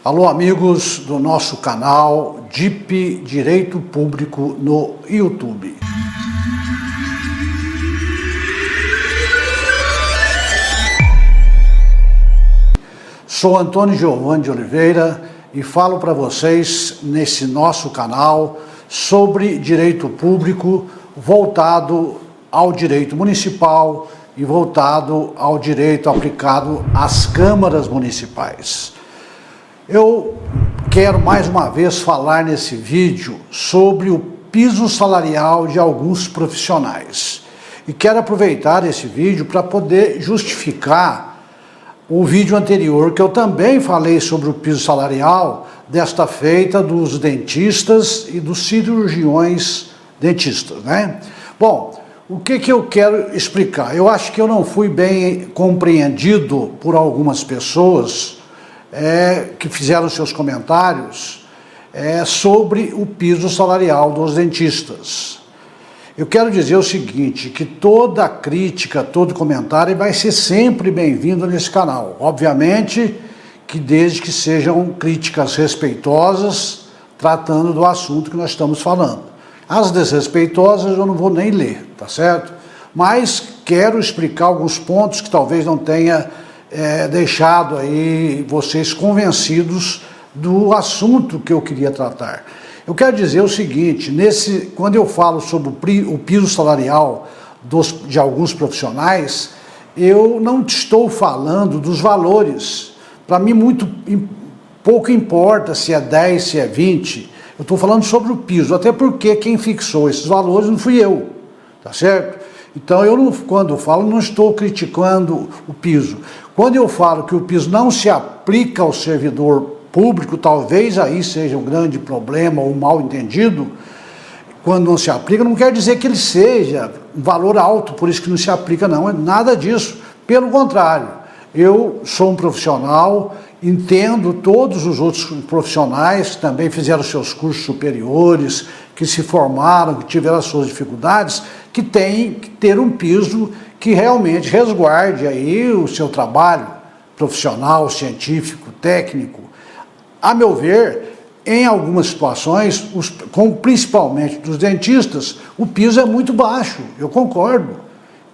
Alô, amigos do nosso canal DIP Direito Público no YouTube. Sou Antônio Giovanni de Oliveira e falo para vocês nesse nosso canal sobre direito público voltado ao direito municipal e voltado ao direito aplicado às câmaras municipais. Eu quero mais uma vez falar nesse vídeo sobre o piso salarial de alguns profissionais. E quero aproveitar esse vídeo para poder justificar o vídeo anterior, que eu também falei sobre o piso salarial, desta feita dos dentistas e dos cirurgiões dentistas, né? Bom, o que eu quero explicar? Eu acho que eu não fui bem compreendido por algumas pessoas que fizeram seus comentários sobre o piso salarial dos dentistas. Eu quero dizer o seguinte, que toda crítica, todo comentário vai ser sempre bem-vindo nesse canal. Obviamente que desde que sejam críticas respeitosas, tratando do assunto que nós estamos falando. As desrespeitosas eu não vou nem ler, tá certo? Mas quero explicar alguns pontos que talvez não tenha deixado aí vocês convencidos do assunto que eu queria tratar. Eu quero dizer o seguinte, quando eu falo sobre o piso salarial de alguns profissionais, eu não estou falando dos valores. Para mim, pouco importa se é 10, se é 20, eu estou falando sobre o piso, até porque quem fixou esses valores não fui eu, tá certo? Então, quando eu falo, não estou criticando o piso. Quando eu falo que o piso não se aplica ao servidor público, talvez aí seja um grande problema ou mal entendido. Quando não se aplica, não quer dizer que ele seja um valor alto, por isso que não se aplica, não, é nada disso. Pelo contrário, eu sou um profissional, entendo todos os outros profissionais que também fizeram seus cursos superiores, que se formaram, que tiveram as suas dificuldades, que tem que ter um piso que realmente resguarde aí o seu trabalho profissional, científico, técnico. A meu ver, em algumas situações, principalmente dos dentistas, o piso é muito baixo, eu concordo.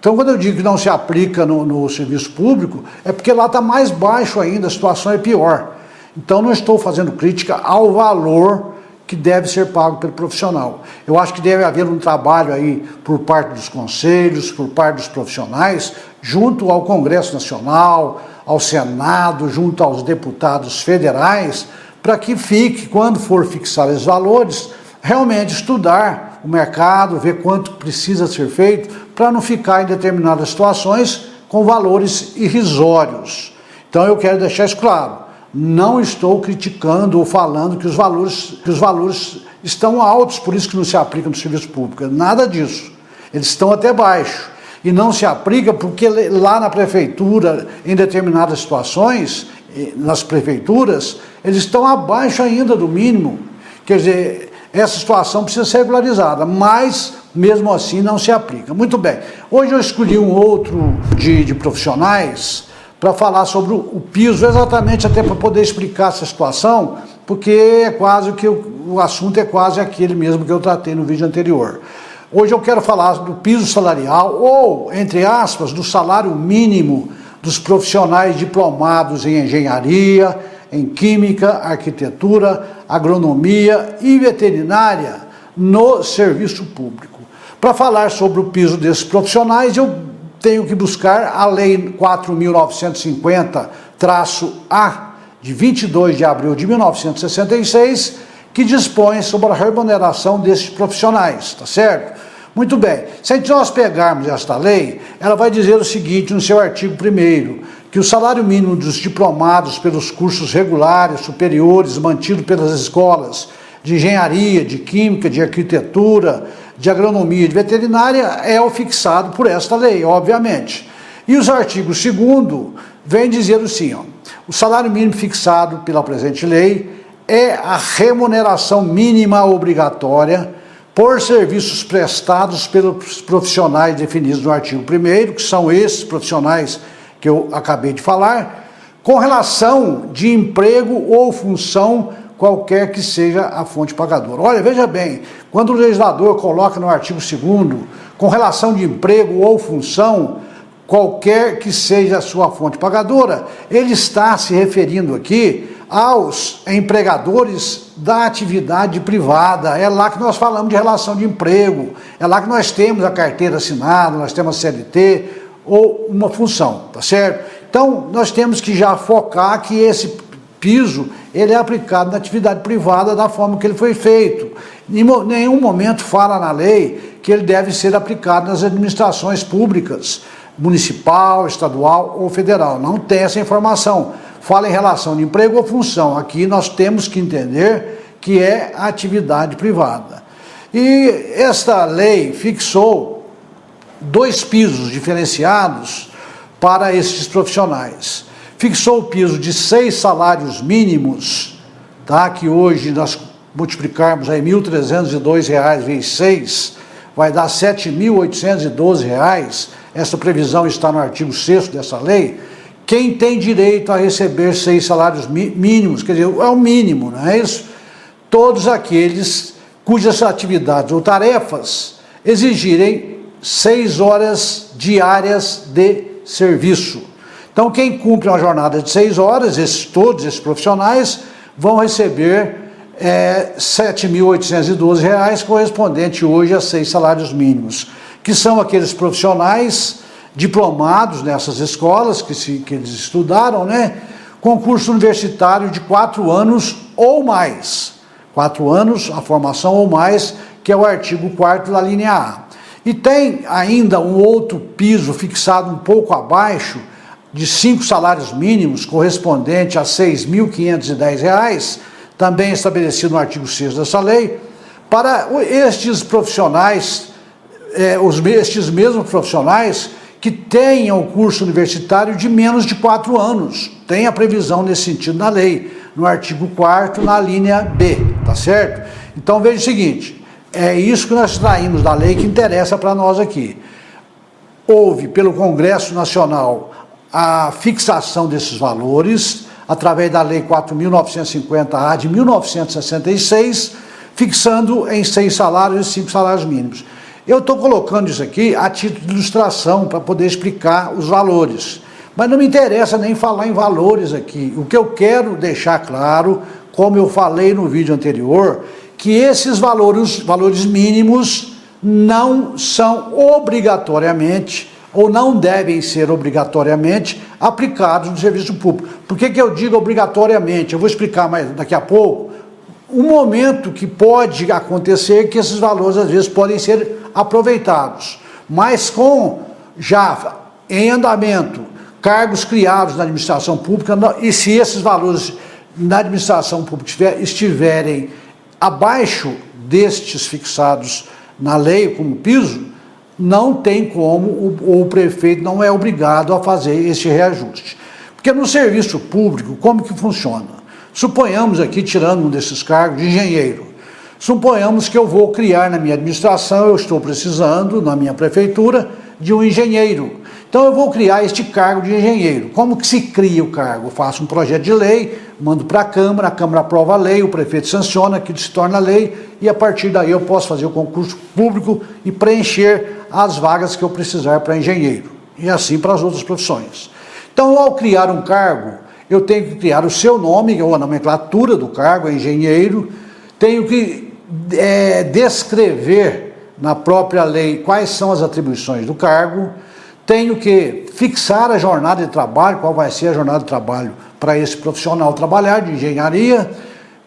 Então, quando eu digo que não se aplica no serviço público, é porque lá está mais baixo ainda, a situação é pior. Então, não estou fazendo crítica ao valor que deve ser pago pelo profissional. Eu acho que deve haver um trabalho aí por parte dos conselhos, por parte dos profissionais, junto ao Congresso Nacional, ao Senado, junto aos deputados federais, para que fique, quando for fixar esses valores, realmente estudar o mercado, ver quanto precisa ser feito, para não ficar em determinadas situações com valores irrisórios. Então eu quero deixar isso claro. Não estou criticando ou falando que os valores estão altos, por isso que não se aplica no serviço público. Nada disso. Eles estão até baixo. E não se aplica porque lá na prefeitura, em determinadas situações, nas prefeituras, eles estão abaixo ainda do mínimo. Quer dizer, essa situação precisa ser regularizada, mas mesmo assim não se aplica. Muito bem. Hoje eu escolhi um outro de profissionais para falar sobre o piso, exatamente até para poder explicar essa situação, porque é quase que o assunto é quase aquele mesmo que eu tratei no vídeo anterior. Hoje eu quero falar do piso salarial, ou, entre aspas, do salário mínimo dos profissionais diplomados em engenharia, em química, arquitetura, agronomia e veterinária no serviço público. Para falar sobre o piso desses profissionais, eu tenho que buscar a Lei 4.950-A, de 22 de abril de 1966, que dispõe sobre a remuneração desses profissionais, tá certo? Muito bem, se nós pegarmos esta lei, ela vai dizer o seguinte no seu artigo 1º, que o salário mínimo dos diplomados pelos cursos regulares, superiores, mantido pelas escolas de engenharia, de química, de arquitetura, de agronomia e de veterinária é o fixado por esta lei, obviamente. E os artigos 2º vem dizer assim, o salário mínimo fixado pela presente lei é a remuneração mínima obrigatória por serviços prestados pelos profissionais definidos no artigo 1º, que são esses profissionais que eu acabei de falar, com relação de emprego ou função, qualquer que seja a fonte pagadora. Olha, veja bem, quando o legislador coloca no artigo 2º, com relação de emprego ou função, qualquer que seja a sua fonte pagadora, ele está se referindo aqui aos empregadores da atividade privada. É lá que nós falamos de relação de emprego, é lá que nós temos a carteira assinada, nós temos a CLT ou uma função, tá certo? Então, nós temos que já focar que esse piso, ele é aplicado na atividade privada da forma que ele foi feito. Em nenhum momento fala na lei que ele deve ser aplicado nas administrações públicas, municipal, estadual ou federal. Não tem essa informação. Fala em relação de emprego ou função. Aqui nós temos que entender que é atividade privada. E esta lei fixou 2 pisos diferenciados para esses profissionais. Fixou o piso de 6 salários mínimos, tá? Que hoje nós multiplicarmos aí R$ 1.302 vezes 6, vai dar R$ 7.812. Essa previsão está no artigo 6º dessa lei. Quem tem direito a receber 6 salários mínimos, quer dizer, é o mínimo, não é isso? Todos aqueles cujas atividades ou tarefas exigirem 6 horas diárias de serviço. Então, quem cumpre uma jornada de 6 horas, todos esses profissionais vão receber R$ 7.812, correspondente hoje a 6 salários mínimos, que são aqueles profissionais diplomados nessas escolas que eles estudaram, né? Com curso universitário de 4 anos ou mais. 4 anos, a formação ou mais, que é o artigo 4º da linha A. E tem ainda um outro piso fixado um pouco abaixo, de 5 salários mínimos, correspondente a R$ 6.510, também estabelecido no artigo 6º dessa lei, para estes profissionais, estes mesmos profissionais que tenham curso universitário de menos de 4 anos. Tem a previsão nesse sentido na lei, no artigo 4º, na linha B, tá certo? Então veja o seguinte, é isso que nós extraímos da lei que interessa para nós aqui. Houve pelo Congresso Nacional a fixação desses valores, através da Lei 4.950-A de 1966, fixando em 6 salários e 5 salários mínimos. Eu estou colocando isso aqui a título de ilustração, para poder explicar os valores. Mas não me interessa nem falar em valores aqui. O que eu quero deixar claro, como eu falei no vídeo anterior, que esses valores mínimos não são obrigatoriamente ou não devem ser obrigatoriamente aplicados no serviço público. Por que eu digo obrigatoriamente? Eu vou explicar mais daqui a pouco. Um momento que pode acontecer que esses valores às vezes podem ser aproveitados, mas com já em andamento cargos criados na administração pública, e se esses valores na administração pública estiverem abaixo destes fixados na lei como piso, não tem como, o prefeito não é obrigado a fazer esse reajuste. Porque no serviço público, como que funciona? Suponhamos aqui, tirando um desses cargos, de engenheiro. Suponhamos que eu vou criar na minha administração, eu estou precisando, na minha prefeitura, de um engenheiro. Então eu vou criar este cargo de engenheiro. Como que se cria o cargo? Eu faço um projeto de lei, mando para a Câmara aprova a lei, o prefeito sanciona, aquilo se torna lei, e a partir daí eu posso fazer o concurso público e preencher as vagas que eu precisar para engenheiro. E assim para as outras profissões. Então, ao criar um cargo, eu tenho que criar o seu nome, ou a nomenclatura do cargo, engenheiro, tenho que descrever na própria lei quais são as atribuições do cargo, tenho que fixar a jornada de trabalho, qual vai ser a jornada de trabalho para esse profissional trabalhar de engenharia,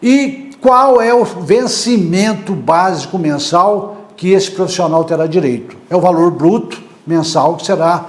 e qual é o vencimento básico mensal que esse profissional terá direito. É o valor bruto mensal que será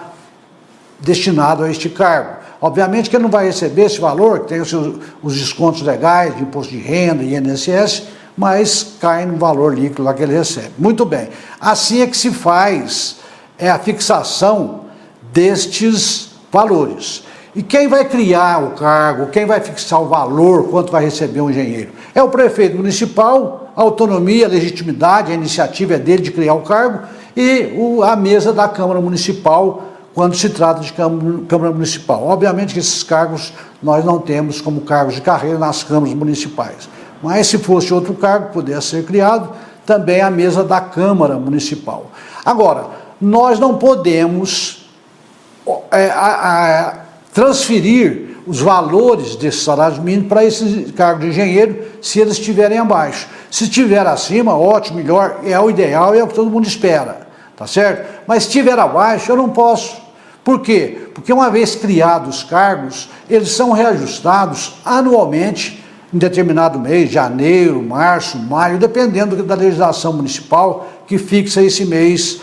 destinado a este cargo. Obviamente que ele não vai receber esse valor, que tem os descontos legais de imposto de renda e INSS, mas cai no valor líquido lá que ele recebe. Muito bem. Assim é que se faz a fixação destes valores. E quem vai criar o cargo, quem vai fixar o valor, quanto vai receber um engenheiro? É o prefeito municipal, a autonomia, a legitimidade, a iniciativa é dele de criar o cargo, e a mesa da Câmara Municipal, quando se trata de Câmara Municipal. Obviamente que esses cargos nós não temos como cargos de carreira nas câmaras municipais, mas se fosse outro cargo que pudesse ser criado, também a mesa da Câmara Municipal. Agora, nós não podemos transferir os valores desses salários mínimos para esse cargo de engenheiro se eles estiverem abaixo. Se estiver acima, ótimo, melhor, é o ideal e é o que todo mundo espera, tá certo? Mas se estiver abaixo, eu não posso. Por quê? Porque uma vez criados os cargos, eles são reajustados anualmente em determinado mês, janeiro, março, maio, dependendo da legislação municipal que fixa esse mês,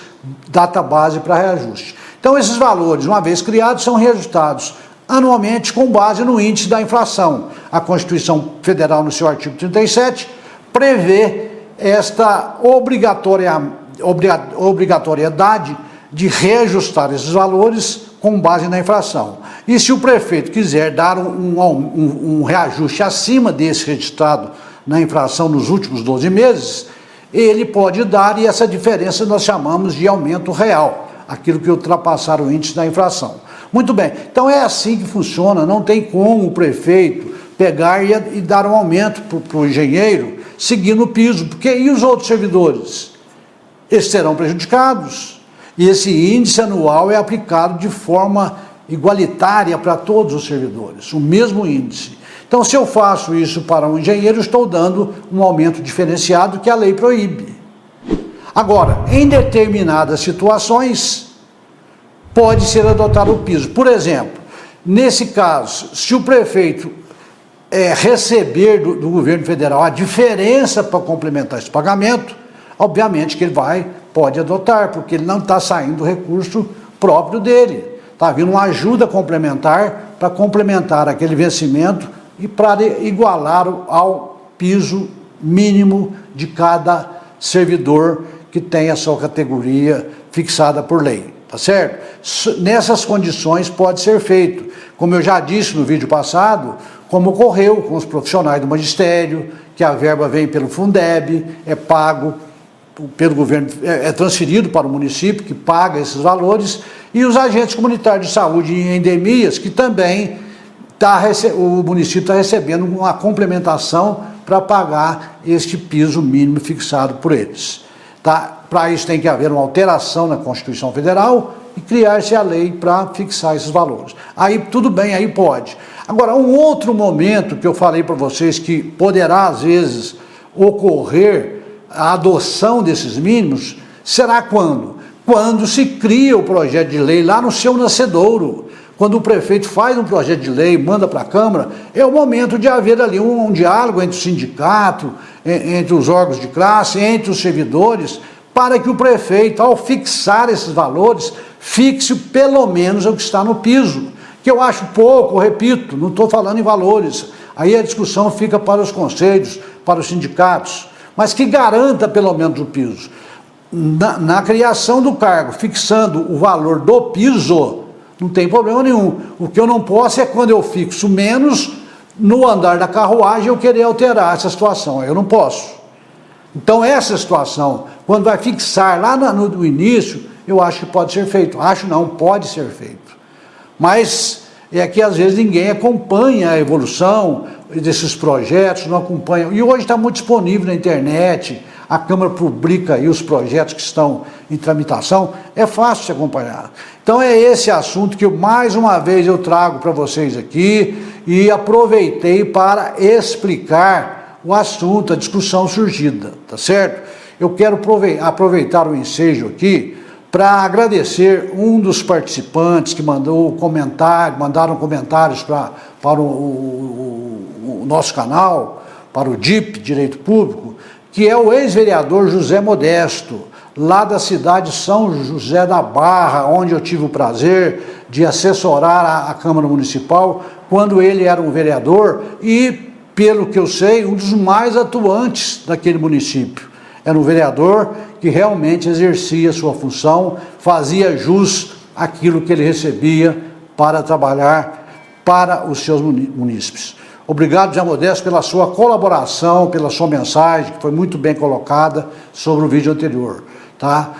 data base para reajuste. Então esses valores, uma vez criados, são reajustados anualmente com base no índice da inflação. A Constituição Federal, no seu artigo 37, prevê esta obrigatoriedade de reajustar esses valores com base na inflação. E se o prefeito quiser dar um reajuste acima desse registrado na inflação nos últimos 12 meses, ele pode dar, e essa diferença nós chamamos de aumento real, aquilo que ultrapassar o índice da inflação. Muito bem, então é assim que funciona, não tem como o prefeito pegar e dar um aumento para o engenheiro seguindo o piso, porque e os outros servidores? Eles serão prejudicados. E esse índice anual é aplicado de forma igualitária para todos os servidores, o mesmo índice. Então, se eu faço isso para um engenheiro, estou dando um aumento diferenciado que a lei proíbe. Agora, em determinadas situações, pode ser adotado o piso. Por exemplo, nesse caso, se o prefeito receber do governo federal a diferença para complementar esse pagamento, obviamente que ele pode adotar, porque ele não está saindo do recurso próprio dele. Está vindo uma ajuda complementar para complementar aquele vencimento e para igualar ao piso mínimo de cada servidor que tem a sua categoria fixada por lei, tá certo? Nessas condições pode ser feito, como eu já disse no vídeo passado, como ocorreu com os profissionais do magistério, que a verba vem pelo Fundeb, é pago pelo governo, é transferido para o município, que paga esses valores, e os agentes comunitários de saúde em endemias, que também o município está recebendo uma complementação para pagar este piso mínimo fixado por eles. Tá? Para isso tem que haver uma alteração na Constituição Federal e criar-se a lei para fixar esses valores. Aí tudo bem, aí pode. Agora, um outro momento que eu falei para vocês que poderá às vezes ocorrer a adoção desses mínimos, será quando? Quando se cria o projeto de lei lá no seu nascedouro. Quando o prefeito faz um projeto de lei, manda para a Câmara, é o momento de haver ali um diálogo entre o sindicato, entre os órgãos de classe, entre os servidores, para que o prefeito, ao fixar esses valores, fixe pelo menos o que está no piso, que eu acho pouco, repito, não estou falando em valores, aí a discussão fica para os conselhos, para os sindicatos, mas que garanta pelo menos o piso. Na criação do cargo, fixando o valor do piso, não tem problema nenhum. O que eu não posso é quando eu fixo menos, no andar da carruagem eu querer alterar essa situação, eu não posso. Então essa situação, quando vai fixar lá no início, eu acho que pode ser feito. Acho não, pode ser feito. Mas é que às vezes ninguém acompanha a evolução desses projetos, não acompanha. E hoje está muito disponível na internet, a Câmara publica aí os projetos que estão em tramitação, é fácil de acompanhar. Então é esse assunto que mais uma vez eu trago para vocês aqui e aproveitei para explicar o assunto, a discussão surgida, tá certo? Eu quero aproveitar o ensejo aqui para agradecer um dos participantes que mandaram comentários para o nosso canal, para o DIP, Direito Público, que é o ex-vereador José Modesto, lá da cidade de São José da Barra, onde eu tive o prazer de assessorar a Câmara Municipal, quando ele era um vereador e, pelo que eu sei, um dos mais atuantes daquele município. Era um vereador que realmente exercia sua função, fazia jus àquilo que ele recebia para trabalhar para os seus munícipes. Obrigado, Zé Modesto, pela sua colaboração, pela sua mensagem, que foi muito bem colocada sobre o vídeo anterior. Tá?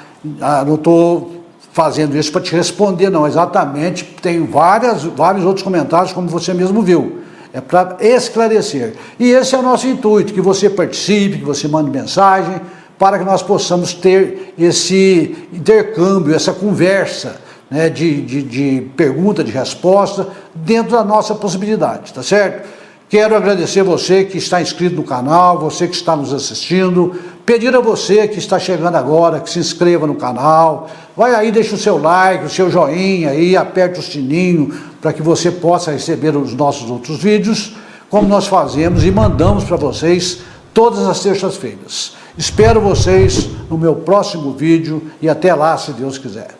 Não estou fazendo isso para te responder, não, exatamente, tem vários outros comentários, como você mesmo viu. É para esclarecer. E esse é o nosso intuito, que você participe, que você mande mensagem, para que nós possamos ter esse intercâmbio, essa conversa, né, de pergunta, de resposta, dentro da nossa possibilidade, tá certo? Quero agradecer você que está inscrito no canal, você que está nos assistindo, pedir a você que está chegando agora, que se inscreva no canal, vai aí, deixa o seu like, o seu joinha aí, aperte o sininho, para que você possa receber os nossos outros vídeos, como nós fazemos e mandamos para vocês todas as terças-feiras. Espero vocês no meu próximo vídeo e até lá, se Deus quiser.